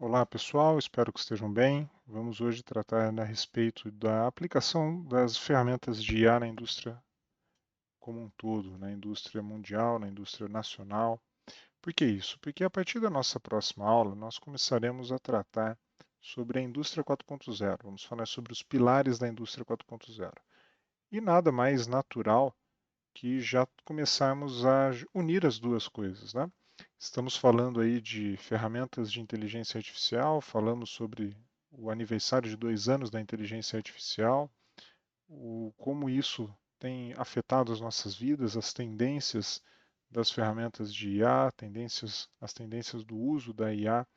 Olá pessoal, espero que estejam bem. Vamos hoje tratar a respeito da aplicação das ferramentas de IA na indústria como um todo, na indústria mundial, na indústria nacional. Por que isso? Porque a partir da nossa próxima aula nós começaremos a tratar sobre a indústria 4.0. Vamos falar sobre os pilares da indústria 4.0. E nada mais natural que já começarmos a unir as duas coisas, né? Estamos falando aí de ferramentas de inteligência artificial, falamos sobre o aniversário de 2 anos da inteligência artificial, como isso tem afetado as nossas vidas, as tendências das ferramentas de IA, as tendências do uso da IA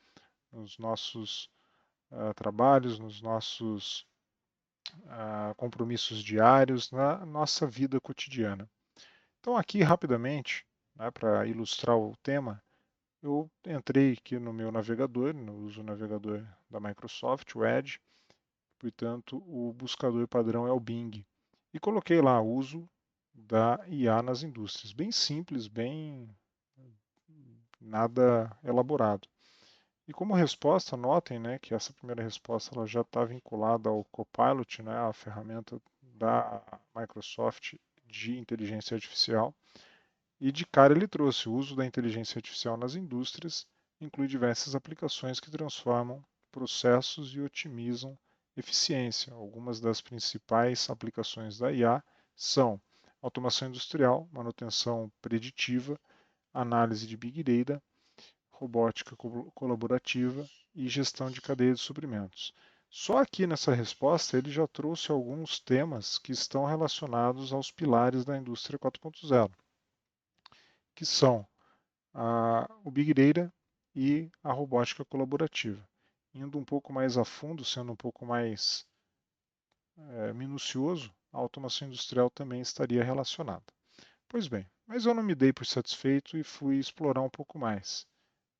nos nossos trabalhos, nos nossos compromissos diários, na nossa vida cotidiana. Então, aqui rapidamente, né, para ilustrar o tema, eu entrei aqui no meu navegador, uso o navegador da Microsoft, o Edge, portanto, o buscador padrão é o Bing. E coloquei lá uso da IA nas indústrias. Bem simples, bem nada elaborado. E como resposta, notem, né, que essa primeira resposta ela já está vinculada ao Copilot, né, a ferramenta da Microsoft de inteligência artificial. E de cara ele trouxe o uso da inteligência artificial nas indústrias, inclui diversas aplicações que transformam processos e otimizam eficiência. Algumas das principais aplicações da IA são automação industrial, manutenção preditiva, análise de Big Data, robótica colaborativa e gestão de cadeia de suprimentos. Só aqui nessa resposta ele já trouxe alguns temas que estão relacionados aos pilares da indústria 4.0, que são o Big Data e a robótica colaborativa. Indo um pouco mais a fundo, sendo um pouco mais minucioso, a automação industrial também estaria relacionada. Pois bem, mas eu não me dei por satisfeito e fui explorar um pouco mais.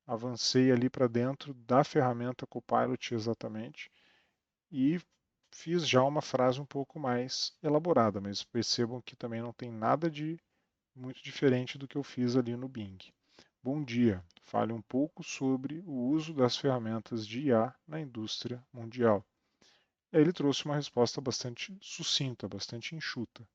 Avancei ali para dentro da ferramenta Copilot exatamente e fiz já uma frase um pouco mais elaborada, mas percebam que também não tem nada de muito diferente do que eu fiz ali no Bing. Bom dia. Fale um pouco sobre o uso das ferramentas de IA na indústria mundial. Ele trouxe uma resposta bastante sucinta, bastante enxuta,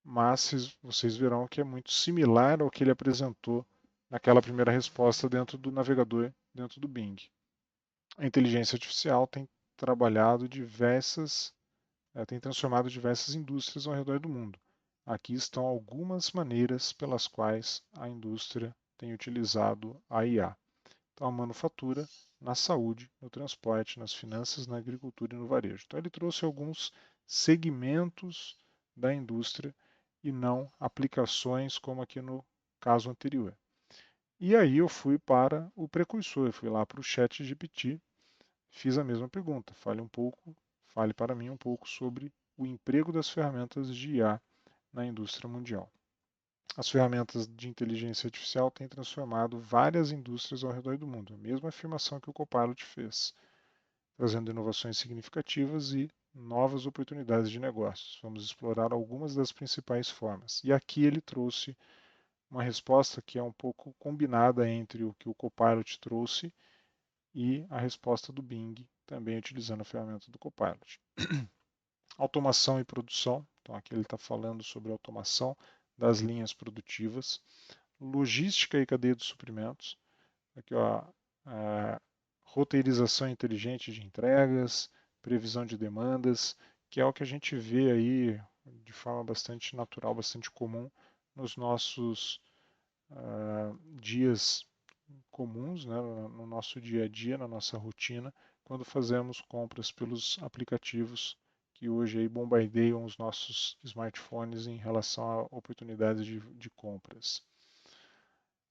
mas vocês verão que é muito similar ao que ele apresentou naquela primeira resposta dentro do navegador, dentro do Bing. A inteligência artificial tem trabalhado tem transformado diversas indústrias ao redor do mundo. Aqui estão algumas maneiras pelas quais a indústria tem utilizado a IA. Então, a manufatura, na saúde, no transporte, nas finanças, na agricultura e no varejo. Então, ele trouxe alguns segmentos da indústria e não aplicações como aqui no caso anterior. E aí eu fui para o precursor, eu fui lá para o chat GPT, fiz a mesma pergunta. Fale para mim um pouco sobre o emprego das ferramentas de IA na indústria mundial. As ferramentas de inteligência artificial têm transformado várias indústrias ao redor do mundo, a mesma afirmação que o Copilot fez, trazendo inovações significativas e novas oportunidades de negócios. Vamos explorar algumas das principais formas. E aqui ele trouxe uma resposta que é um pouco combinada entre o que o Copilot trouxe e a resposta do Bing, também utilizando a ferramenta do Copilot. Automação e produção. Então, aqui ele está falando sobre automação das linhas produtivas, logística e cadeia de suprimentos. Aqui, ó, roteirização inteligente de entregas, previsão de demandas, que é o que a gente vê aí de forma bastante natural, bastante comum nos nossos dias comuns, né, no nosso dia a dia, na nossa rotina, quando fazemos compras pelos aplicativos que hoje aí bombardeiam os nossos smartphones em relação a oportunidades de compras.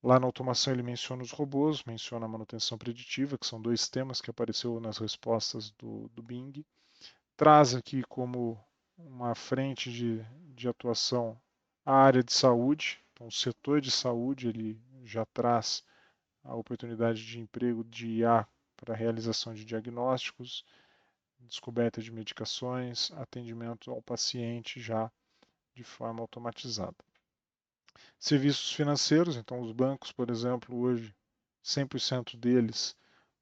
Lá na automação ele menciona os robôs, menciona a manutenção preditiva, que são dois temas que apareceu nas respostas do Bing. Traz aqui como uma frente de atuação a área de saúde. Então, o setor de saúde ele já traz a oportunidade de emprego de IA para a realização de diagnósticos, descoberta de medicações, atendimento ao paciente já de forma automatizada. Serviços financeiros, então os bancos, por exemplo, hoje 100% deles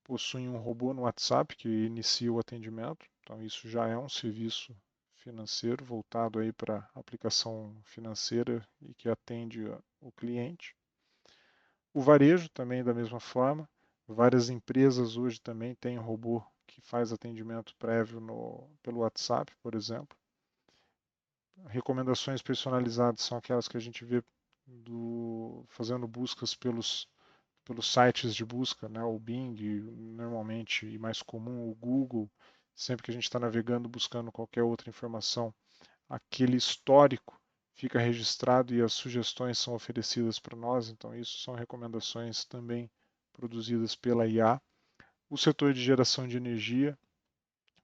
possuem um robô no WhatsApp que inicia o atendimento. Então isso já é um serviço financeiro voltado aí para aplicação financeira e que atende o cliente. O varejo também da mesma forma. Várias empresas hoje também têm um robô que faz atendimento prévio pelo WhatsApp, por exemplo. Recomendações personalizadas são aquelas que a gente vê fazendo buscas pelos sites de busca, né? O Bing, normalmente, e mais comum, o Google. Sempre que a gente está navegando, buscando qualquer outra informação, aquele histórico fica registrado e as sugestões são oferecidas para nós. Então, isso são recomendações também produzidas pela IA. O setor de geração de energia,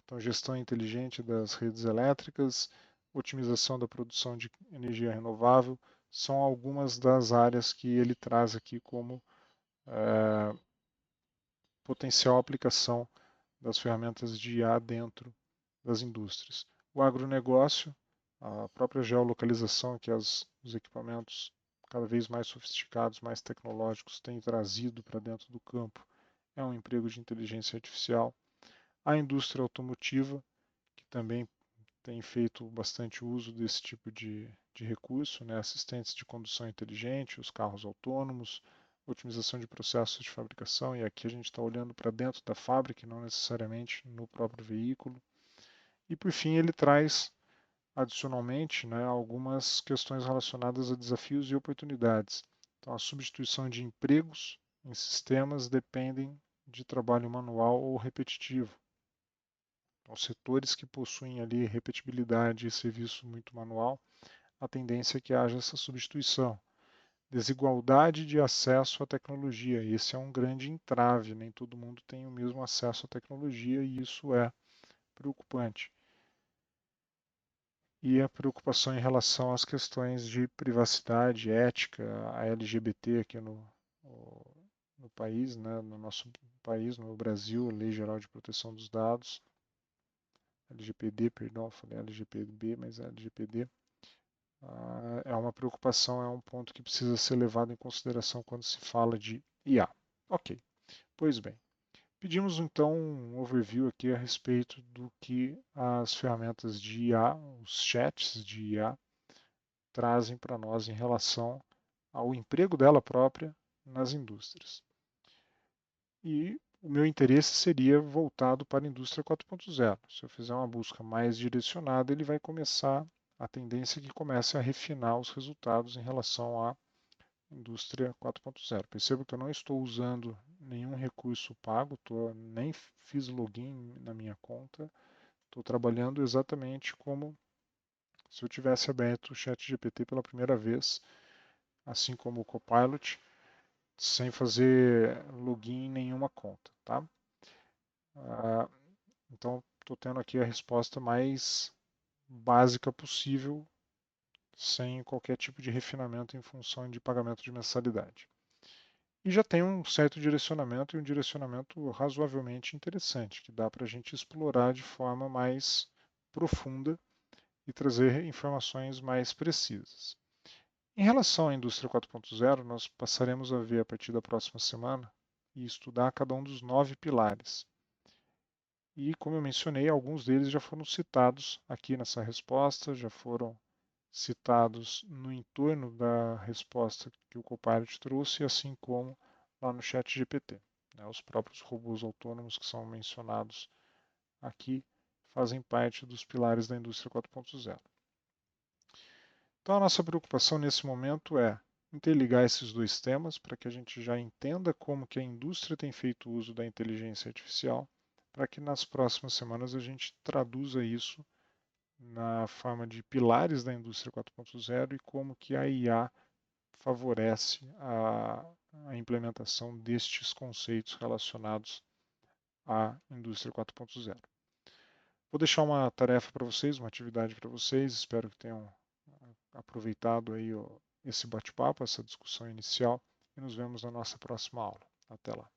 então, gestão inteligente das redes elétricas, otimização da produção de energia renovável, são algumas das áreas que ele traz aqui como potencial aplicação das ferramentas de IA dentro das indústrias. O agronegócio, a própria geolocalização que os equipamentos cada vez mais sofisticados, mais tecnológicos têm trazido para dentro do campo, é um emprego de inteligência artificial. A indústria automotiva, que também tem feito bastante uso desse tipo de recurso, né? Assistentes de condução inteligente, os carros autônomos, otimização de processos de fabricação, e aqui a gente está olhando para dentro da fábrica, não necessariamente no próprio veículo. E por fim, ele traz adicionalmente, né, algumas questões relacionadas a desafios e oportunidades. Então, a substituição de empregos em sistemas dependem de trabalho manual ou repetitivo. Então, setores que possuem ali repetibilidade e serviço muito manual, a tendência é que haja essa substituição. Desigualdade de acesso à tecnologia. Esse é um grande entrave, nem todo mundo tem o mesmo acesso à tecnologia e isso é preocupante. E a preocupação em relação às questões de privacidade, ética, a LGBT aqui no país, né, no nosso país, no Brasil, a Lei Geral de Proteção dos Dados, LGPD, perdão, falei LGPB, mas é LGPD, é uma preocupação, é um ponto que precisa ser levado em consideração quando se fala de IA. Ok, pois bem. Pedimos então um overview aqui a respeito do que as ferramentas de IA, os chats de IA, trazem para nós em relação ao emprego dela própria nas indústrias. E o meu interesse seria voltado para a indústria 4.0. Se eu fizer uma busca mais direcionada, ele vai começar, a tendência é que comece a refinar os resultados em relação à indústria 4.0. Percebo que eu não estou usando nenhum recurso pago, nem fiz login na minha conta, estou trabalhando exatamente como se eu tivesse aberto o ChatGPT pela primeira vez, assim como o Copilot, sem fazer login em nenhuma conta, tá? Então, estou tendo aqui a resposta mais básica possível, sem qualquer tipo de refinamento em função de pagamento de mensalidade. E já tem um certo direcionamento e um direcionamento razoavelmente interessante, que dá para a gente explorar de forma mais profunda e trazer informações mais precisas. Em relação à indústria 4.0, nós passaremos a ver a partir da próxima semana e estudar cada um dos 9 pilares. E, como eu mencionei, alguns deles já foram citados aqui nessa resposta, já foram citados no entorno da resposta que o Copilot trouxe, assim como lá no chat GPT. Os próprios robôs autônomos que são mencionados aqui fazem parte dos pilares da indústria 4.0. Então, a nossa preocupação nesse momento é interligar esses dois temas para que a gente já entenda como que a indústria tem feito uso da inteligência artificial, para que nas próximas semanas a gente traduza isso na forma de pilares da indústria 4.0 e como que a IA favorece a implementação destes conceitos relacionados à indústria 4.0. Vou deixar uma tarefa para vocês, uma atividade para vocês, espero que tenham aproveitado aí esse bate-papo, essa discussão inicial e nos vemos na nossa próxima aula. Até lá.